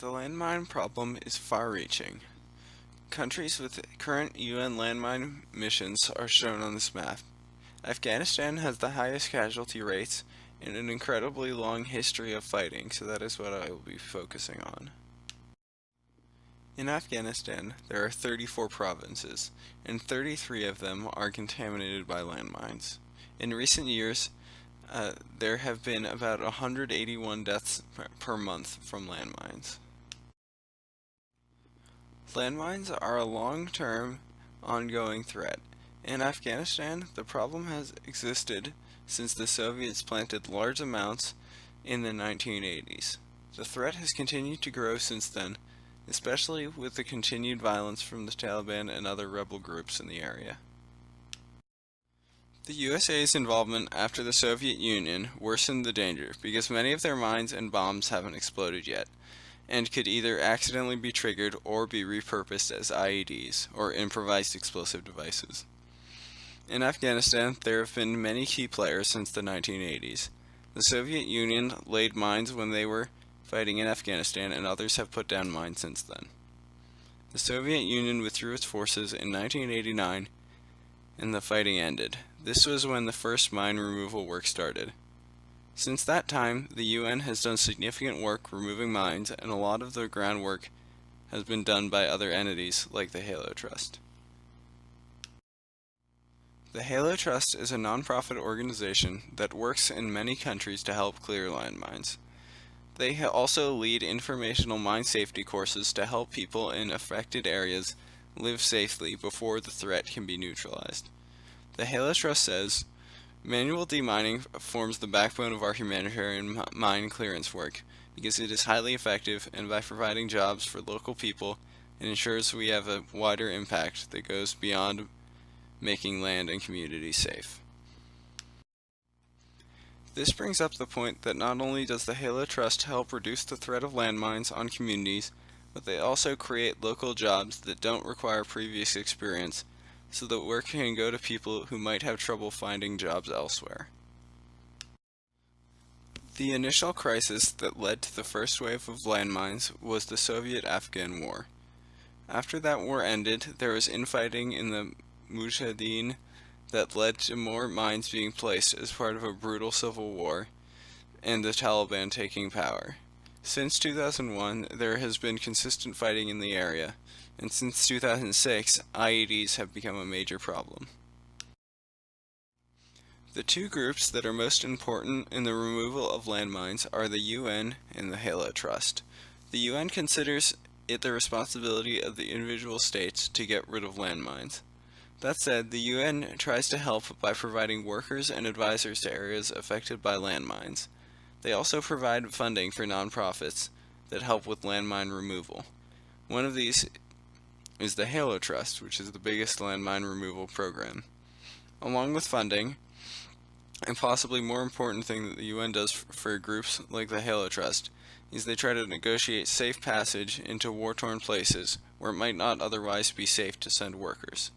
The landmine problem is far-reaching. Countries with current UN landmine missions are shown on this map. Afghanistan has the highest casualty rates and an incredibly long history of fighting, so that is what I will be focusing on. In Afghanistan, there are 34 provinces, and 33 of them are contaminated by landmines. In recent years, there have been about 181 deaths per month from landmines. Landmines are a long-term, ongoing threat. In Afghanistan, the problem has existed since the Soviets planted large amounts in the 1980s. The threat has continued to grow since then, especially with the continued violence from the Taliban and other rebel groups in the area. The USA's involvement after the Soviet Union worsened the danger because many of their mines and bombs haven't exploded yet, and could either accidentally be triggered or be repurposed as IEDs, or improvised explosive devices. In Afghanistan, there have been many key players since the 1980s. The Soviet Union laid mines when they were fighting in Afghanistan, and others have put down mines since then. The Soviet Union withdrew its forces in 1989, and the fighting ended. This was when the first mine removal work started. Since that time, the UN has done significant work removing mines, and a lot of the groundwork has been done by other entities like the Halo Trust. The Halo Trust is a non-profit organization that works in many countries to help clear landmines. They also lead informational mine safety courses to help people in affected areas live safely before the threat can be neutralized. The Halo Trust says, "Manual demining forms the backbone of our humanitarian mine clearance work because it is highly effective, and by providing jobs for local people, it ensures we have a wider impact that goes beyond making land and communities safe." This brings up the point that not only does the Halo Trust help reduce the threat of landmines on communities, but they also create local jobs that don't require previous experience, so that work can go to people who might have trouble finding jobs elsewhere. The initial crisis that led to the first wave of landmines was the Soviet-Afghan War. After that war ended, there was infighting in the Mujahideen that led to more mines being placed as part of a brutal civil war, and the Taliban taking power. Since 2001, there has been consistent fighting in the area, and since 2006, IEDs have become a major problem. The two groups that are most important in the removal of landmines are the UN and the Halo Trust. The UN considers it the responsibility of the individual states to get rid of landmines. That said, the UN tries to help by providing workers and advisors to areas affected by landmines. They also provide funding for nonprofits that help with landmine removal. One of these is the Halo Trust, which is the biggest landmine removal program. Along with funding, and possibly more important thing that the UN does for groups like the Halo Trust, is they try to negotiate safe passage into war-torn places where it might not otherwise be safe to send workers.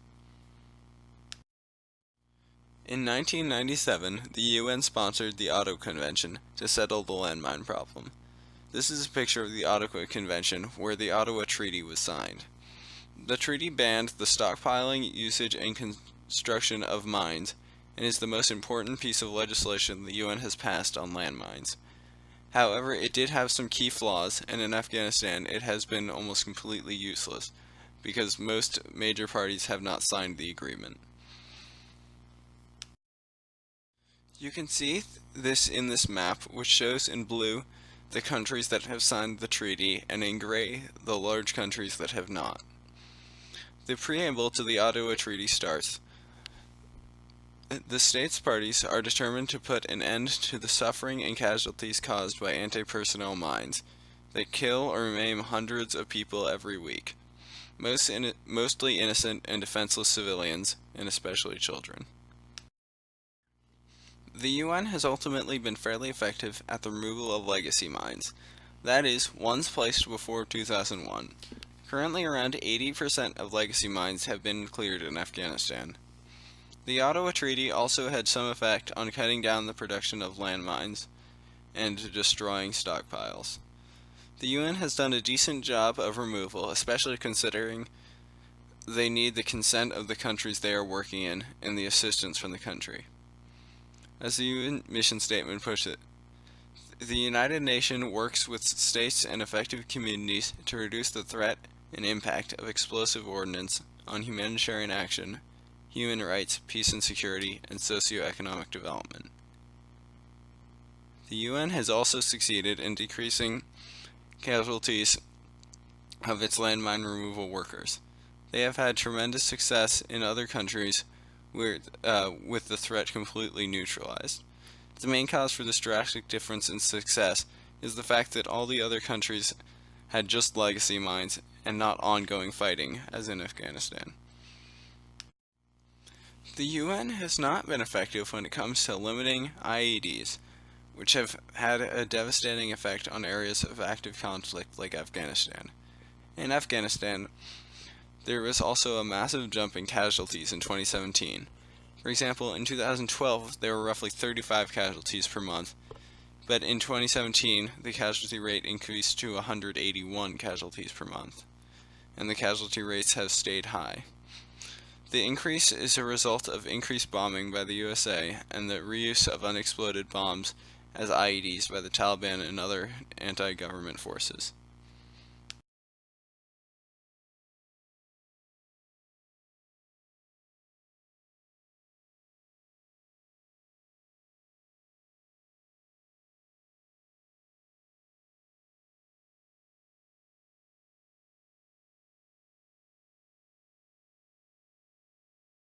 In 1997, the UN sponsored the Ottawa Convention to settle the landmine problem. This is a picture of the Ottawa Convention, where the Ottawa Treaty was signed. The treaty banned the stockpiling, usage, and construction of mines, and is the most important piece of legislation the UN has passed on landmines. However, it did have some key flaws, and in Afghanistan it has been almost completely useless, because most major parties have not signed the agreement. You can see this in this map, which shows in blue the countries that have signed the treaty, and in gray the large countries that have not. The preamble to the Ottawa Treaty starts, "The states parties are determined to put an end to the suffering and casualties caused by anti-personnel mines that kill or maim hundreds of people every week, mostly innocent and defenseless civilians, and especially children." The UN has ultimately been fairly effective at the removal of legacy mines, that is, ones placed before 2001. Currently, around 80% of legacy mines have been cleared in Afghanistan. The Ottawa Treaty also had some effect on cutting down the production of landmines and destroying stockpiles. The UN has done a decent job of removal, especially considering they need the consent of the countries they are working in and the assistance from the country. As the UN mission statement puts it, the United Nations works with states and affected communities to reduce the threat and impact of explosive ordnance on humanitarian action, human rights, peace and security, and socio-economic development. The UN has also succeeded in decreasing casualties of its landmine removal workers. They have had tremendous success in other countries with the threat completely neutralized. The main cause for this drastic difference in success is the fact that all the other countries had just legacy mines and not ongoing fighting, as in Afghanistan. The UN has not been effective when it comes to limiting IEDs, which have had a devastating effect on areas of active conflict like Afghanistan. In Afghanistan, there was also a massive jump in casualties in 2017. For example, in 2012, there were roughly 35 casualties per month, but in 2017, the casualty rate increased to 181 casualties per month, and the casualty rates have stayed high. The increase is a result of increased bombing by the USA and the reuse of unexploded bombs as IEDs by the Taliban and other anti-government forces.